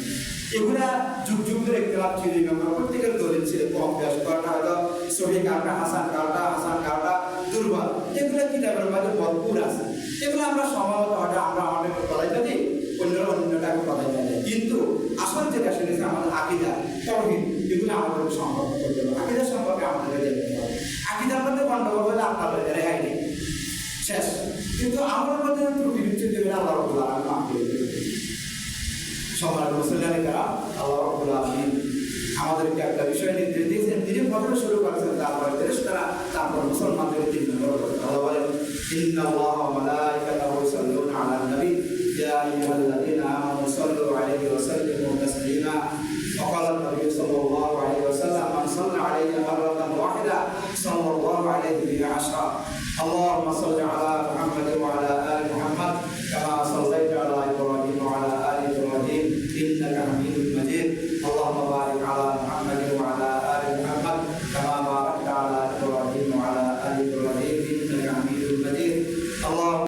এগুলা যুগ যুগ ধরে ইখতিলাফ ছিল, প্রত্যেকের দলিল ছিল, কম ব্যাস করাটা হয়তো সহি কারটা হাসান কারটা দুর্বল, এগুলো কিতাবের মাঝে ভরপুর আছে। এগুলো আমরা সম্ভবত হয়তো আমরা আমাদের কথাই যদি অন্যটাকে কথাই জানি, কিন্তু আসল যেটা শুনেছি আমাদের আকিদা তাওহীদ, এগুলো আমাদের সম্পর্ক করতে হবে, আকিদার সম্পর্কে আমাদের জানতে হবে। আকিদার মধ্যে গন্ডগোল হলে আপনার রেহাই নেই, শেষ। কিন্তু আমার মধ্যে ত্রুটি বিচ্ছুতি দেবেন আল্লাহ রাব্বুল আলামিন মাফ করে দেবেন। সম্মানিত মুসলমানেরা, আল্লাহ রাব্বুল আলামিন আমাদেরকে একটা বিষয় নির্দেশ দিয়েছেন, তিনি প্রথমে শুরু করেছেন, তারপরে ফেরেশতারা, তারপর মুসলমানদের 3 নম্বর করে আল্লাহ বলেন ইন্নাল্লাহা ওয়া মালাইকাতাহু ইউসাল্লুনা আলান নবী ইয়া আইয়ুহাল্লাযীনা আমানু সাল্লু আলাইহি ওয়া সাল্লিমু তাসলিমা وقال النبي صلى الله عليه وسلم من صلى عليه مرة واحدة صلى الله عليه بها 10. اللهم صل على محمد وعلى آل محمد كما صليت على إبراهيم وعلى آل إبراهيم إنك حميد مجيد. اللهم بارك على محمد وعلى آل محمد كما باركت على إبراهيم وعلى آل إبراهيم إنك حميد مجيد. اللهم